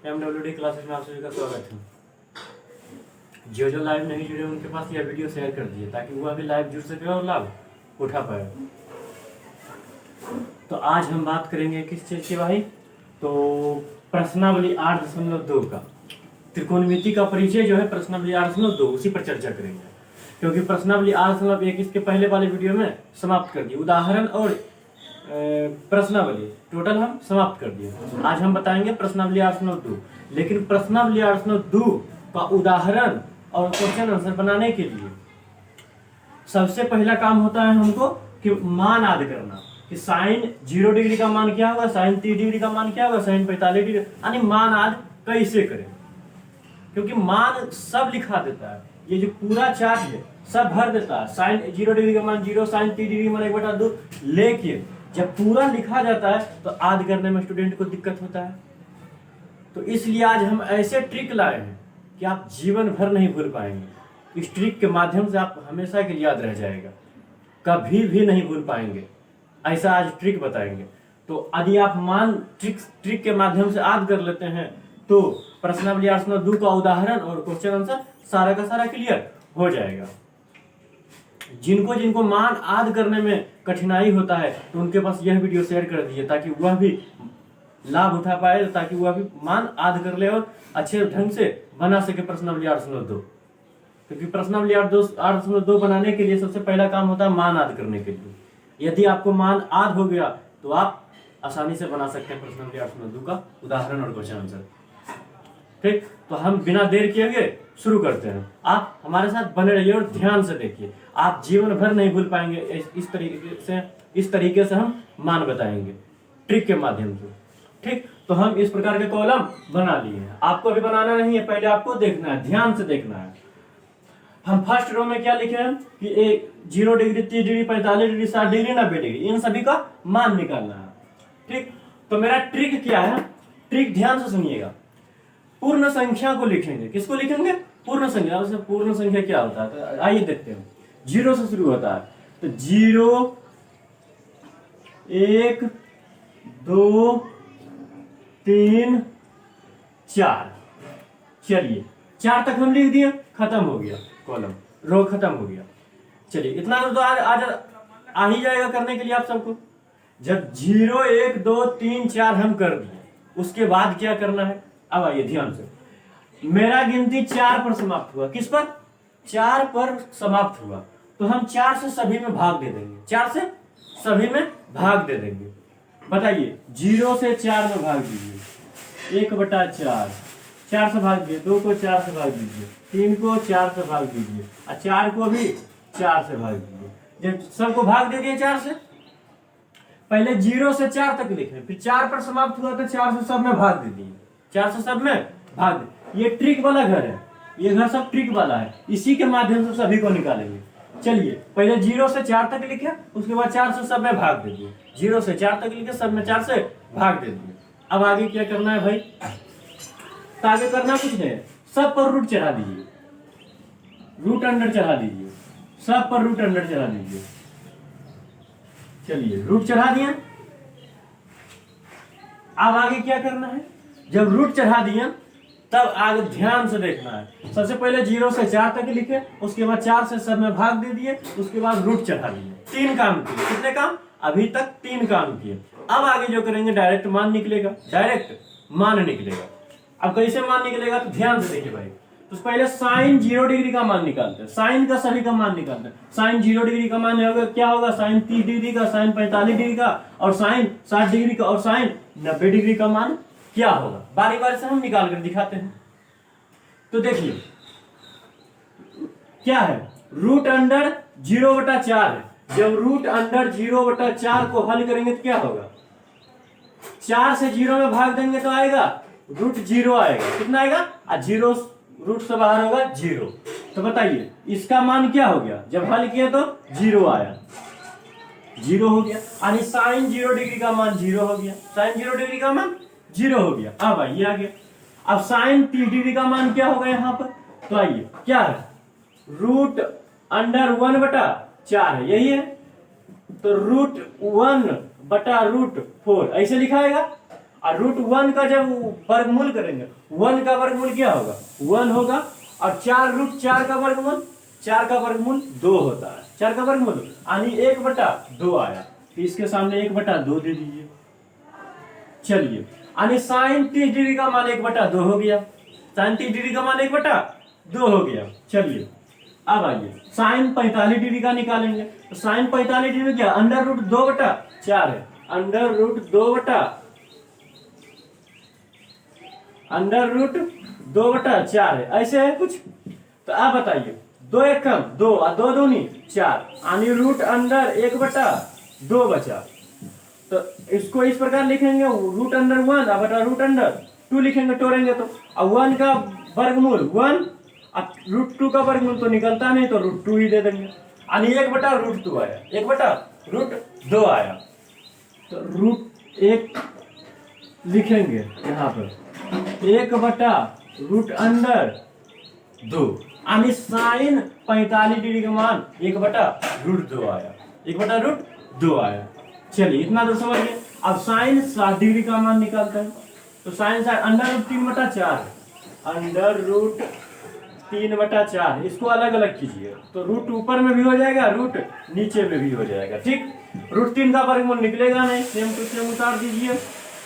MWD classes में आप सभी का स्वागत है। जो लाइव नहीं जुड़े उनके पास यह वीडियो शेयर कर दिए ताकि वह भी लाइव जुड़ सके और लाभ उठा पाए। तो आज हम बात करेंगे किस चीज की भाई, तो प्रश्नावली 8.2 का त्रिकोणमिति का परिचय जो है प्रश्नावली 8.2 उसी पर चर्चा करेंगे, क्योंकि प्रश्नावली 8.1 इसके पहले वाले वीडियो में समाप्त कर दी। उदाहरण और प्रश्नावली टोटल हम समाप्त कर दिए। आज हम बताएंगे प्रश्नावली 8.2, लेकिन प्रश्नावली 8.2 का उदाहरण और क्वेश्चन आंसर बनाने के लिए सबसे पहला काम होता है हमको कि मान याद करना कि साइन 0 डिग्री का मान क्या होगा, साइन 30 डिग्री का मान क्या होगा, साइन 45 डिग्री, यानी मान याद कैसे करें, क्योंकि मान सब लिखा देता है। ये जो पूरा चार्ट है सब भर देता है। साइन 0 डिग्री का मान 0, साइन 30 डिग्री का मान 1/2, लेकिन जब पूरा लिखा जाता है तो याद करने में स्टूडेंट को दिक्कत होता है। तो इसलिए आज हम ऐसे ट्रिक लाए हैं कि आप जीवन भर नहीं भूल पाएंगे। इस ट्रिक के माध्यम से आप हमेशा के लिए याद रह जाएगा, कभी भी नहीं भूल पाएंगे। ऐसा आज ट्रिक बताएंगे। तो यदि आप मान ट्रिक के माध्यम से याद कर लेते हैं तो प्रश्नावली 8.2 का उदाहरण और क्वेश्चन आंसर सारा का सारा क्लियर हो जाएगा। जिनको मान याद करने में कठिनाई होता है तो उनके पास यह वीडियो शेयर कर दीजिए ताकि वह भी लाभ उठा पाए, ताकि वह भी मान याद कर ले और अच्छे ढंग से बना सके प्रश्नावली 8.2। क्योंकि प्रश्नावली 8.2 बनाने के लिए सबसे पहला काम होता है मान याद करने के लिए। यदि आपको मान याद हो गया तो आप आसानी से बना सकते हैं प्रश्नावली 8.2 का उदाहरण और क्वेश्चन आंसर। ठीक, तो हम बिना देर किए हुए शुरू करते हैं। आप हमारे साथ बने रहिए और ध्यान से देखिए, आप जीवन भर नहीं भूल पाएंगे। इस तरीके से हम मान बताएंगे ट्रिक के माध्यम से। ठीक, तो हम इस प्रकार के कॉलम बना लिए हैं। आपको अभी बनाना नहीं है, पहले आपको देखना है, ध्यान से देखना है। हम फर्स्ट रो में क्या लिखे हैं कि 0 degree, 30 degree, 45 degree, 60 degree, 90 degree, इन सभी का मान निकालना है। ठीक, तो मेरा ट्रिक क्या है, ट्रिक ध्यान से सुनिएगा। पूर्ण संख्या को लिखेंगे। किसको लिखेंगे? पूर्ण संख्या। पूर्ण संख्या क्या होता है तो आइए देखते हैं। 0 से शुरू होता है तो 0, 1, 2, 3, 4। चलिए 4 तक हम लिख दिए, खत्म हो गया कॉलम, रो खत्म हो गया। चलिए इतना तो आ ही जाएगा करने के लिए आप सबको। जब 0, 1, 2, 3, 4 हम कर दिए, उसके बाद क्या करना है? अब आइए ध्यान से। मेरा गिनती 4 पर समाप्त हुआ। किस पर? 4 पर समाप्त हुआ, तो हम 4 से सभी में भाग दे देंगे। 4 से सभी में भाग दे देंगे। बताइए 0 से 4 में भाग दीजिए, 1/4। 4 से भाग दीजिए, 2 को 4 से भाग दीजिए, 3 को 4 से भाग दीजिए और 4 को भी 4 से भाग दीजिए। जब सबको भाग दे दिए 4 से, पहले 0 से 4 तक लिखे, फिर 4 पर समाप्त हुआ तो 4 से सब में भाग दे दिए। 4 से सब में भाग दे। ये ट्रिक वाला घर है, ये घर सब ट्रिक वाला है, इसी के माध्यम से सभी को निकालेंगे। चलिए पहले 0 से 4 तक लिखे, उसके बाद 4 से सब में भाग दे दिए। 0 से 4 तक लिखे, सब में 4 से भाग दे दिए। अब आगे क्या करना है भाई? तो आगे करना कुछ नहीं, सब पर रूट चढ़ा दीजिए, रूट अंडर चढ़ा दीजिए, सब पर रूट अंडर चढ़ा दीजिए। चलिए रूट चढ़ा दिए। अब आगे क्या करना है? जब रूट चढ़ा दिए तब आगे ध्यान से देखना है। सबसे पहले 0 से 4 तक लिखे, उसके बाद 4 से सब में भाग दे दिए, उसके बाद रूट चढ़ा दिए। 3 काम किए। कितने काम? अभी तक 3 काम किए। अब आगे जो करेंगे डायरेक्ट मान निकलेगा, डायरेक्ट मान निकलेगा। अब कैसे मान निकलेगा तो ध्यान से देखिए भाई। तो पहले साइन 0 डिग्री का मान निकालते हैं, साइन का सभी का मान निकालते हैं। साइन 0 डिग्री का मान होगा क्या होगा? साइन 30 डिग्री का, साइन 45 डिग्री का और साइन 60 डिग्री का और साइन 90 डिग्री का मान क्या होगा? बारी बारी से हम निकाल कर दिखाते हैं। तो देखिए क्या है, रूट अंडर 0/4 है। जब रूट अंडर 0/4 को हल करेंगे तो क्या होगा? 4 से 0 में भाग देंगे तो आएगा रूट 0 आएगा। कितना आएगा? 0 रूट से बाहर होगा 0। तो बताइए इसका मान क्या हो गया? जब हल किया तो 0 आया, 0 हो गया। यानी साइन 0 डिग्री का मान 0 हो गया, साइन 0 डिग्री का मान 0 हो गया। अब आइए आगे। अब साइन 30 डिग्री का मान क्या होगा यहाँ पर? तो आइए क्या है? रूट अंडर 1/4 है, यही है। तो रूट 1/√4 ऐसे लिखाएगा। और रूट 1 का जब वर्गमूल करेंगे, 1 का वर्गमूल क्या होगा, 1 होगा। और 4 रूट 4 का वर्गमूल, 4 का वर्गमूल 2 होता है, 4 का वर्गमूल यानी 1/2 आया, तो इसके सामने 1/2 दे दीजिए। चलिए यानी साइन 30 डिग्री का मान 1/2 हो गया, साइन 30 डिग्री का मान 1/2 हो गया। चलिए अब आइए साइन 45 डिग्री का निकालेंगे, तो साइन 45 डिग्री क्या, अंडर रूट 2/4 है, अंडर रूट 2/4 है, ऐसे है कुछ। तो आप बताइए, 2 एक कम 2 और 2 दूनी 4 यानी रूट अंडर 1/2 बचा। तो इसको इस प्रकार लिखेंगे, रूट अंडर 1 बटा रूट अंडर 2 लिखेंगे, तोड़ेंगे तो। अब 1 का वर्गमूल 1, अब रूट 2 का वर्गमूल तो निकलता नहीं, तो रूट 2 ही दे देंगे, यानी 1/√2 आया, 1/√2 आया। तो रूट 1 लिखेंगे यहाँ पर, 1/√2 यानी साइन 45 डिग्री का मान 1/√2 आया, 1/√2 आया। चलिए इतना तो समझ गए। अब साइन 60 डिग्री का मान निकालते हैं, तो साइन अंडर रूट 3/4 है, अंडर रूट 3/4, इसको अलग अलग कीजिए, तो रूट ऊपर में भी हो जाएगा, रूट नीचे में भी हो जाएगा, ठीक। रूट 3 का वर्गमूल निकलेगा नहीं, सेम टू सेम उतार दीजिए।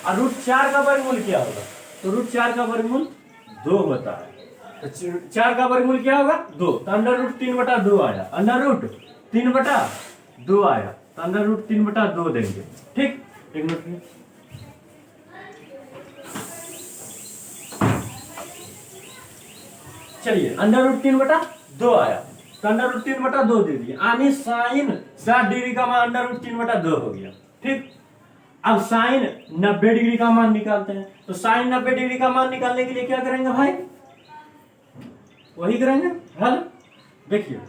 और रूट 4 का वर्गमूल क्या होगा, तो रूट 4 का वर्गमूल 2 होता है, तो 4 का वर्गमूल क्या होगा 2, तो अंडर रूट 3/2 आया, अंडर रूट 3/2 आया, तो अंडर रूट 3/2 देंगे, ठीक। एक मिनट, चलिए अंडर रूट 3/2 आया, तो अंडर रूट 3/2 दे दिए, यानी साइन 60 डिग्री का मान अंडर रूट 3/2 हो गया, ठीक। अब साइन 90 डिग्री का मान निकालते हैं, तो साइन 90 डिग्री का मान निकालने के लिए क्या करेंगे भाई, वही करेंगे हल। देखिए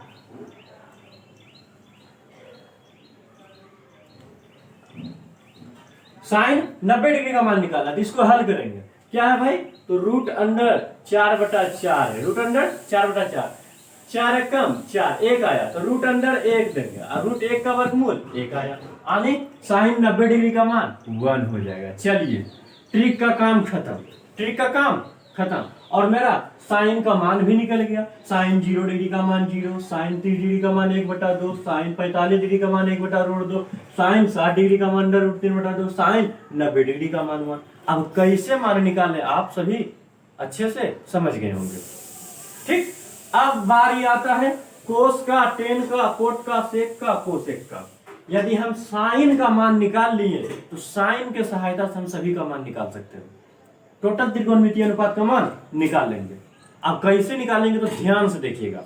साइन 90 डिग्री का मान निकाला, तो इसको हल करेंगे, क्या है भाई, तो रूट अंडर 4/4 है, रूट अंडर 4/4, 4 कम 4 1 आया, तो रूट अंडर 1 देंगे, और रूट 1 का वर्गमूल 1 आया, यानी साइन 90 डिग्री का मान 1 हो जाएगा। चलिए ट्रिक का काम खत्म, ट्रिक का काम खत्म, और मेरा साइन का मान भी निकल गया, साइन 0 डिग्री का मान 0, साइन 30 डिग्री का मान 1/2, साइन 45 डिग्री का मान 1/√2, साइन 60 डिग्री का मान अंडर रूट 3/2, साइन 90 डिग्री का मान 1। अब कैसे मान निकालें आप सभी अच्छे से समझ गए होंगे, ठीक। अब बारी आता है कोस का, टेन का, कोट का, सेक का, कोसेक का। यदि हम साइन का मान निकाल लिए, तो साइन के सहायता से हम सभी का मान निकाल सकते हैं, टोटल त्रिकोणमितीय अनुपात का मान निकाल लेंगे। अब कैसे निकालेंगे तो ध्यान से देखिएगा,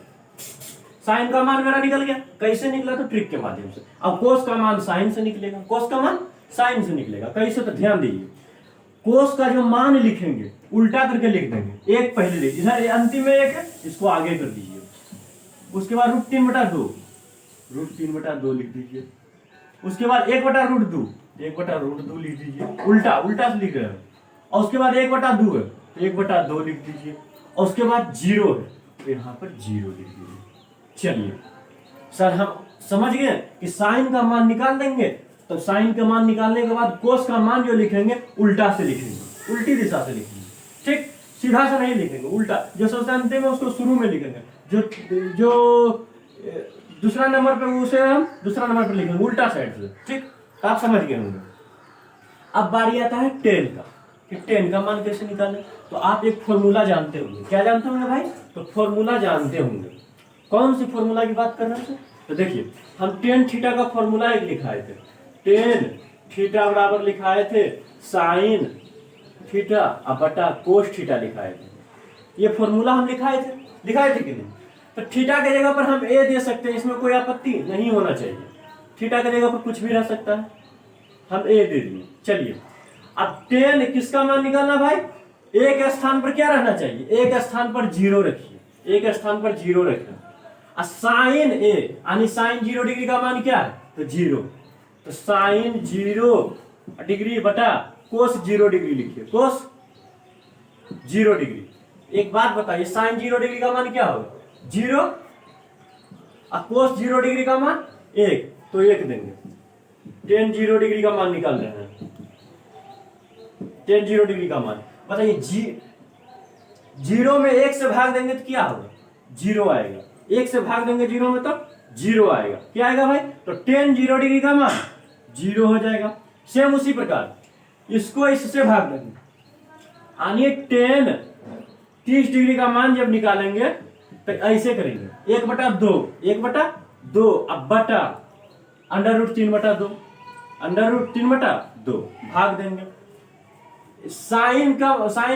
साइन का मान मेरा निकल गया, कैसे निकला, तो ट्रिक के माध्यम से। अब कोस का मान साइन से निकलेगा, कोस का मान साइन से निकलेगा, कैसे, तो ध्यान दीजिए, कोस का जो मान लिखेंगे उल्टा करके लिख देंगे, एक पहले लिखिए, इधर अंतिम में एक है, इसको आगे कर दीजिए, उसके बाद रूट 3/2 लिख दीजिए, उसके बाद 1/√2 लिख दीजिए, उल्टा उल्टा से लिख रहे हैं, और उसके बाद 1/2 है, 1/2 लिख दीजिए, और उसके बाद 0 है, तो यहाँ पर 0 लिख दीजिए। चलिए सर हम समझ गए कि साइन का मान निकाल देंगे, तो साइन का मान निकालने के बाद कोस का मान जो लिखेंगे उल्टा से लिखेंगे, उल्टी दिशा से लिखेंगे, ठीक, सीधा से नहीं लिखेंगे, उल्टा, जो सबसे अंतिम है उसको शुरू में लिखेंगे, जो दूसरा नंबर पे उसे हम दूसरा नंबर पे लिखेंगे उल्टा साइड से, ठीक। तो आप समझ गए होंगे। अब बारी आता है टेन का, कि टेन का मान कैसे निकालें, तो आप एक फॉर्मूला जानते होंगे, क्या जानते होंगे भाई, तो फॉर्मूला जानते होंगे। कौन सी फॉर्मूला की बात कर रहे हैं, तो देखिए हम टेन थीटा का फॉर्मूला एक लिखाए थे, टेन थीटा बराबर लिखाए थे साइन थीटा बटा कोस थीटा लिखाए थे, ये फॉर्मूला हम लिखाए थे कि नहीं। तो थीटा के जगह पर हम ए दे सकते हैं, इसमें कोई आपत्ति नहीं होना चाहिए, थीटा के जगह पर कुछ भी रह सकता है, हम ए दे दिए। चलिए अब टेन किसका मान निकालना भाई, एक स्थान पर क्या रहना चाहिए, एक स्थान पर 0 रखिए, एक स्थान पर 0 रखिए, साइन ए यानी साइन 0 डिग्री का मान क्या है, तो 0, तो साइन 0 डिग्री बटा कोस 0 डिग्री लिखिए, कोस 0 डिग्री। एक बात बताइए, साइन 0 डिग्री का मान क्या होगा 0, और कोस 0 डिग्री का मान 1, तो 1 देंगे। टेन 0 डिग्री का मान निकाल रहे हैं, टेन 0 डिग्री का मान। बताइए जीरो में 1 से भाग देंगे तो क्या होगा? 0 आएगा। 1 से भाग देंगे 0 में तो 0 आएगा। क्या आएगा भाई? तो टेन 0 डिग्री का मान 0 हो जाएगा। सेम उसी प्रकार इसको इससे भाग देंगे, यानी टेन 30 डिग्री का मान जब निकालेंगे तो ऐसे करेंगे 1/2, 1/2 अब बटा √3/2, √3/2 भाग देंगे। साइन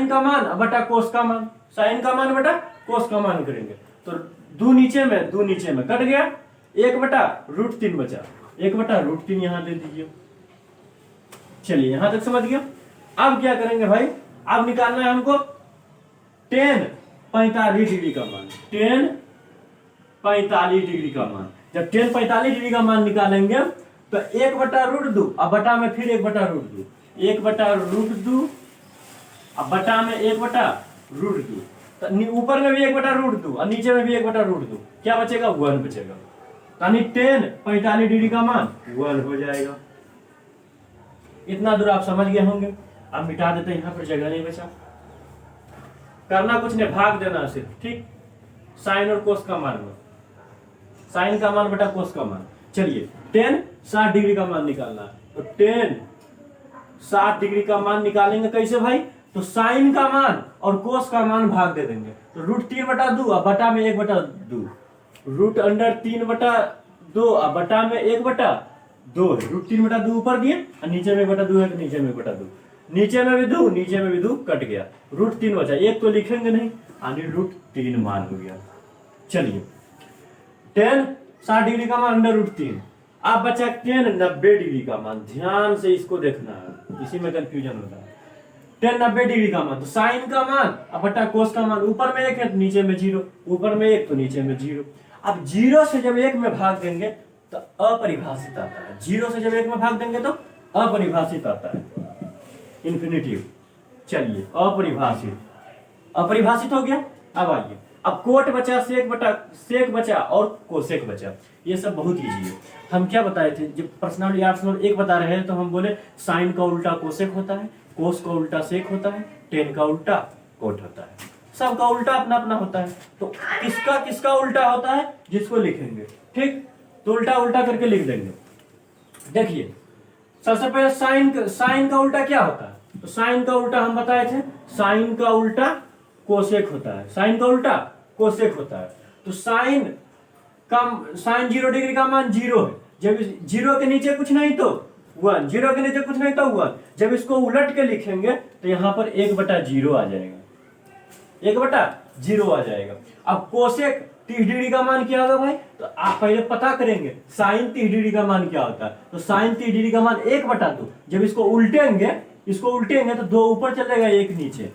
का मान बटा कोस का मान, साइन का मान बटा कोस का मान करेंगे तो दो नीचे में कट गया, 1/√3 बचा, 1/√3 यहां दे दीजिए। चलिए यहां तक समझ गया। अब क्या करेंगे भाई? अब निकालना है हमको टेन 45 डिग्री का मान, टेन 45 डिग्री का मान। जब टेन 45 डिग्री का मान निकालेंगे तो 1/√2 अब बटा में फिर 1/√2, 1/√2 अब बटा में 1/√2, तो ऊपर में भी 1/√2 और नीचे में भी 1/√2, क्या बचेगा? 1 बचेगा। यानी टेन 45 डिग्री का मान 1 हो जाएगा। इतना दूर आप समझ गए होंगे। अब मिटा देते हैं, यहां पर जगह नहीं बचा। करना कुछ नहीं, भाग देना सिर्फ, ठीक। साइन और कोस का मान में, साइन का मान बटा कोस का मान। चलिए टेन 60 डिग्री का मान निकालना है, तो टेन 60 डिग्री का मान निकालेंगे कैसे भाई? तो साइन का मान और कोस का मान भाग दे देंगे, तो √3/2 अब बटा में 1/2, √3/2 अब बटा में 1/2 है, √3/2 ऊपर दिए और नीचे में 1/2 है तो नीचे में 1/2, नीचे में भी 2 नीचे में भी 2 कट गया, √3 बचा। एक तो लिखेंगे नहीं, यानी √3 मान हो गया। चलिए टेन 60 डिग्री का मान √3, अब बचा टेन 90 डिग्री का मान। ध्यान से इसको देखना है, इसी में कंफ्यूजन होता है। टेन 90 डिग्री का मान, तो साइन का मान अब बटा कोस का मान, ऊपर में 1 है तो नीचे में 0, ऊपर में 1 तो नीचे में 0। अब 0 से जब 1 में भाग देंगे तो अपरिभाषित आता है, 0 से जब 1 में भाग देंगे तो अपरिभाषित आता है, इंफिनिटिव। चलिए अपरिभाषित हो गया। अब आइए, अब कोट बचा, सेक बचा और कोसेक बचा। ये सब बहुत इजी है। हम क्या बताए थे जब पर्सनल आर्ट्स में एक बता रहे हैं तो हम बोले साइन का उल्टा कोसेक होता है, कोस का उल्टा सेक होता है, टेन का उल्टा कोट होता है। सबका उल्टा अपना अपना होता है, तो किसका उल्टा होता है जिसको लिखेंगे, ठीक। तो उल्टा करके लिख देंगे। देखिए सबसे पहले साइन का उल्टा क्या होता है? तो साइन का उल्टा हम बताए थे, साइन का उल्टा कोसेक होता है, साइन का उल्टा कोसेक होता है। तो साइन 0 डिग्री का मान 0 है, जब 0 के नीचे कुछ नहीं तो 1, 0 के नीचे कुछ नहीं तो 1। जब इसको उलट के लिखेंगे तो यहां पर 1/0 आ जाएगा, 1/0 आ जाएगा। अब कोसेक 30 डिग्री का मान क्या होगा भाई? तो आप पहले पता करेंगे साइन 30 डिग्री का मान क्या होता है। तो साइन 30 डिग्री का मान 1/2। जब इसको उल्टेंगे तो 2 ऊपर चलेगा 1 नीचे,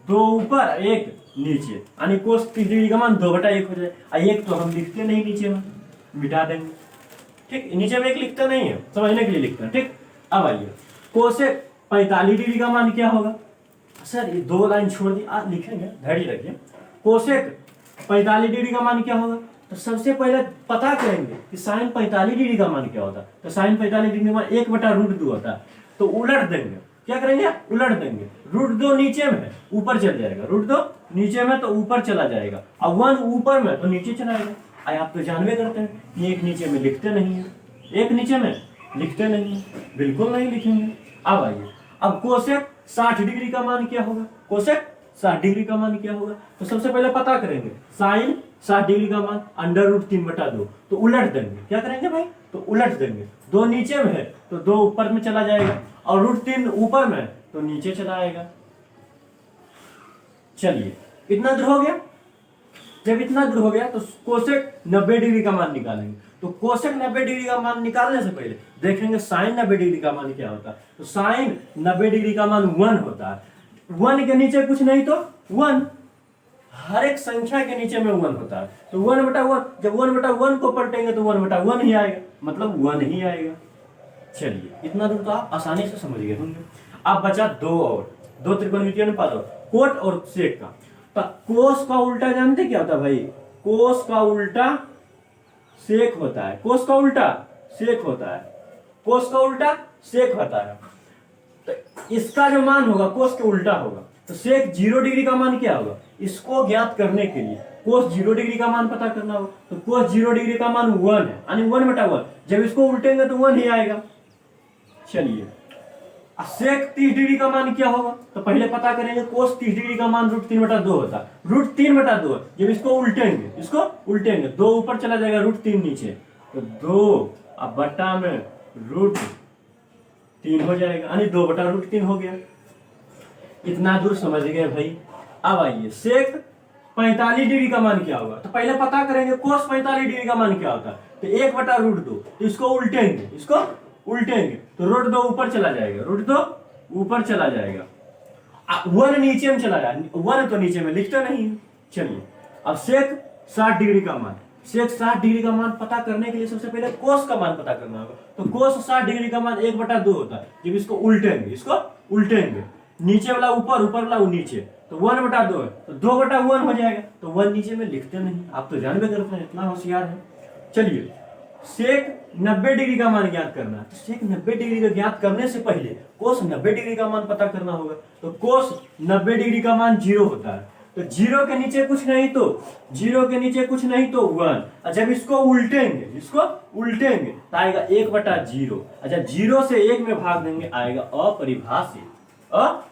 2 ऊपर 1 नीचे, यानी कोस 30 डिग्री का मान 2/1 हो जाए। 1 तो हम लिखते नहीं नीचे में, मिटा देंगे, ठीक। नीचे में 1 लिखते नहीं है, समझने के लिए लिखते हैं, ठीक। अब आइए कोसेक 45 डिग्री का मान क्या होगा? सर ये 2 लाइन छोड़ दी, आप लिखेंगे, धैर्य रखिए। कोसेक 45 डिग्री का मान क्या होगा? तो सबसे पहले पता करेंगे कि साइन 45 डिग्री का मान क्या होता है। तो साइन 45 डिग्री का मान 1/√2 होता है। तो उलट देंगे, क्या करेंगे? उलट देंगे। √2 नीचे में है, ऊपर चल जाएगा, √2 नीचे में तो ऊपर चला जाएगा, अब 1 ऊपर में तो नीचे चला जाएगा। आप तो जानवे करते हैं कि 1 नीचे में लिखते नहीं है, 1 नीचे में लिखते नहीं है, बिल्कुल नहीं लिखेंगे। अब आइए, अब कोसेक 60 डिग्री का मान क्या होगा? कोसेक 60 डिग्री का मान क्या होगा? तो सबसे पहले पता करेंगे साइन 60 डिग्री का मान √3/2, तो उलट देंगे। क्या करेंगे भाई? तो उलट देंगे। 2 नीचे में है तो 2 ऊपर में चला जाएगा, और √3 ऊपर में तो नीचे चला आएगा। चलिए इतना दूर हो गया। जब इतना दूर हो गया तो कोसेक 90 डिग्री का मान निकालेंगे। तो कोसेक 90 डिग्री का मान निकालने से पहले देखेंगे साइन 90 डिग्री का मान क्या होता है। तो साइन 90 डिग्री का मान 1 होता है। 1 के नीचे कुछ नहीं तो 1, हर एक संख्या के नीचे में 1 होता है। तो 1/1, जब 1/1 को पलटेंगे तो 1/1 ही आएगा, मतलब 1 ही आएगा। चलिए इतना दूर तो आप आसानी से समझ गए होंगे। अब बचा 2 त्रिकोणमितीय अनुपात, कोट और सेक का। तो कोस का उल्टा जानते क्या होता है भाई? कोस का उल्टा सेक होता है, कोस का उल्टा सेक होता है, कोस का उल्टा सेक होता है। तो इसका जो मान होगा कोस के उल्टा होगा। तो सेक 0 डिग्री का मान क्या होगा, इसको ज्ञात करने के लिए कोस 0 डिग्री का मान पता करना होगा। तो कोस 0 डिग्री का मान 1 है, यानी 1/1। जब इसको उल्टेंगे तो 1 ही आएगा। चलिए सेक 30 डिग्री का मान क्या होगा, तो पहले पता करेंगे कोस 30 डिग्री का मान √3/2 होता है। √3/2 जब इसको उल्टेंगे 2 ऊपर चला जाएगा, √3 नीचे, तो 2 अब बटा में √3 हो जाएगा, यानी 2/√3 हो गया। इतना दूर समझ गए भाई। अब आइए सेक 45 डिग्री का मान क्या होगा, तो पहले पता करेंगे कोस 45 डिग्री का मान क्या होता है। तो 1/√2, तो इसको उल्टेंगे तो √2 ऊपर चला जाएगा, √2 ऊपर चला जाएगा, 1 नीचे में चला जाएगा, 1 तो नीचे में लिखते नहीं है। चलिए अब सेक 60 डिग्री का मान, सेक 60 डिग्री का मान पता करने के लिए सबसे पहले कोस का मान पता करना होगा। तो कोस 60 डिग्री का मान 1/2 होता है। जब इसको उल्टेंगे नीचे वाला ऊपर वाला नीचे, तो 1/2 है, तो 2/1 हो जाएगा। तो 1 नीचे में लिखते नहीं, आप तो जानबे करते हैं, इतना होशियार है। चलिए सेक 90 डिग्री का मान ज्ञात करना है। तो सेक 90 डिग्री का ज्ञात करने से पहले कोस 90 डिग्री का मान पता करना होगा। तो कोस 90 डिग्री का मान 0 होता है। तो 0 के नीचे कुछ नहीं तो 1। और जब इसको उल्टेंगे तो आएगा 1/0। अच्छा 0 से 1 में भाग देंगे, आएगा अपरिभाषित।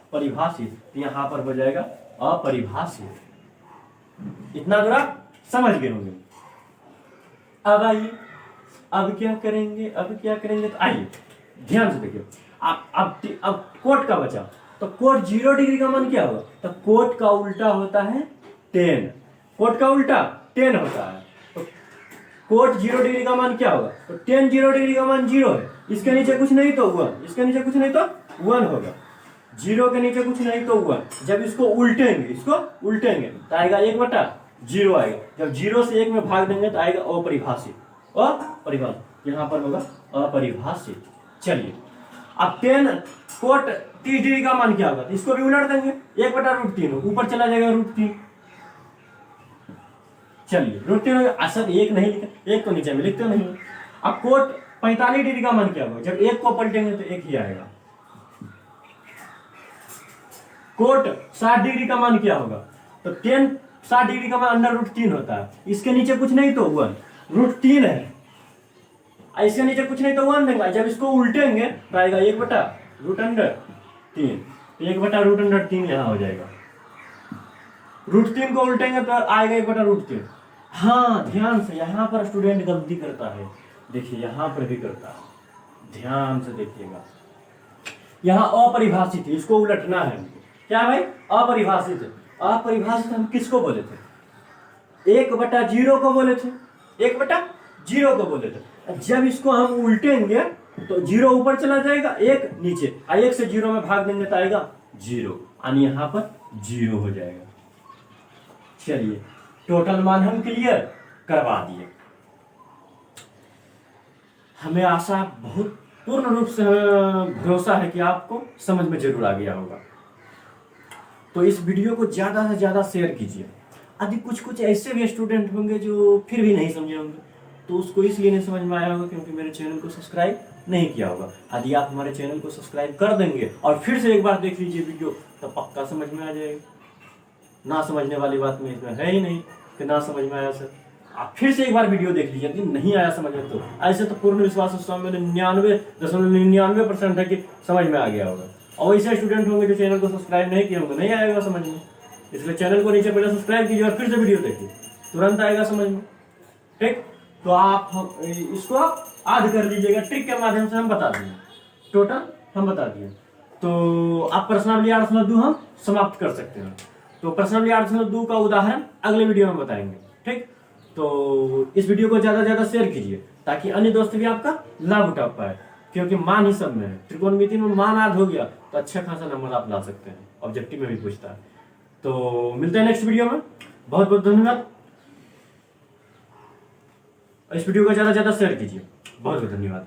तो यहां पर हो जाएगा अपरिभाषित। इतना दूर आप समझ गए होंगे। अब आइए अब क्या करेंगे तो आइए ध्यान से देखिए। अब कोट का बचा, तो कोट 0 डिग्री का मान क्या होगा, तो कोट का उल्टा होता है 10। कोट का उल्टा 10 होता है। तो कोट 0 डिग्री का मान क्या होगा, तो 10 0 डिग्री का मान 0 है। इसके नीचे कुछ नहीं तो 1, 1 होगा। 0 के नीचे कुछ नहीं तो 1। जब इसको उल्टेंगे तो आएगा 1/0 आएगा। जब 0 से 1 में भाग देंगे तो आएगा अपरिभाषित। यहां पर होगा अपरिभाषित। चलिए अब 10 कोट 30 डिग्री का मान क्या होगा, तो इसको भी उलट देंगे, 1/√3 ऊपर चला जाएगा √3। चलिए √3 असर 1 नहीं लिखा, 1 तो नीचे में लिखते नहीं। अब कोट 45 डिग्री का मान क्या होगा, जब 1 को पलटेंगे तो 1 ही आएगा। कोट 60 डिग्री का मान क्या होगा, तो 10 60 डिग्री का मान √3 होता है। इसके नीचे कुछ नहीं तो 1, √3 है। इसके नीचे कुछ नहीं तो 1 देंगे। जब इसको उल्टेंगे तो आएगा 1/√3। 1/√3 यहाँ हो जाएगा। √3 को उल्टेंगे तो आएगा 1/√3। हाँ ध्यान से, यहाँ पर स्टूडेंट गलती करता है। देखिए यहाँ पर भी करता है, ध्यान से देखिएगा। यहाँ अपरिभाषित है, इसको उलटना है। क्या भाई अपरिभाषित है। अपरिभाषित हम किसको बोले थे, 1/0 को बोले थे, 1/0 को बोले थे। जब इसको हम उल्टेंगे तो 0 ऊपर चला जाएगा, 1 नीचे, 1 से 0 में भाग देंगे तो आएगा 0, यानी यहां पर 0 हो जाएगा। चलिए टोटल मान हम क्लियर करवा दिए। हमें आशा बहुत पूर्ण रूप से भरोसा है कि आपको समझ में जरूर आ गया होगा। तो इस वीडियो को ज्यादा से ज्यादा शेयर कीजिए। यदि कुछ ऐसे भी स्टूडेंट होंगे जो फिर भी नहीं समझे होंगे, तो उसको इसलिए नहीं समझ में आया होगा क्योंकि मेरे चैनल को सब्सक्राइब नहीं किया होगा। यदि आप हमारे चैनल को सब्सक्राइब कर देंगे और फिर से एक बार देख लीजिए वीडियो, तो पक्का समझ में आ जाएगा। ना समझने वाली बात में इसमें है ही नहीं कि ना समझ में आया सर। आप फिर से एक बार वीडियो देख लीजिए, यदि नहीं आया समझ में तो ऐसे तो पूर्ण विश्वास 99.99% है कि समझ में आ गया होगा। और वैसे स्टूडेंट होंगे जो चैनल को सब्सक्राइब नहीं किए होंगे, नहीं आएगा समझ में। इसलिए चैनल को नीचे पहले सब्सक्राइब कीजिए और फिर से वीडियो देखिए, तुरंत आएगा समझ में। ठीक, तो आप इसको आध कर लीजिएगा। ट्रिक के माध्यम से हम बता दिए, टोटल हम बता दिए। तो आप प्रश्नावली 8.2 हम समाप्त कर सकते हैं। तो प्रश्नावली 8.2 का उदाहरण अगले वीडियो में बताएंगे। ठीक, तो इस वीडियो को ज्यादा से ज्यादा शेयर कीजिए ताकि अन्य दोस्त भी आपका लाभ उठा पाए, क्योंकि मान ही सब में है। त्रिकोणमिति में मान आध हो गया तो अच्छा खासा नंबर आप ला सकते हैं, ऑब्जेक्टिव में भी पूछता है। तो मिलते हैं नेक्स्ट वीडियो में। बहुत बहुत धन्यवाद। इस वीडियो को ज्यादा से ज्यादा शेयर कीजिए। बहुत बहुत धन्यवाद।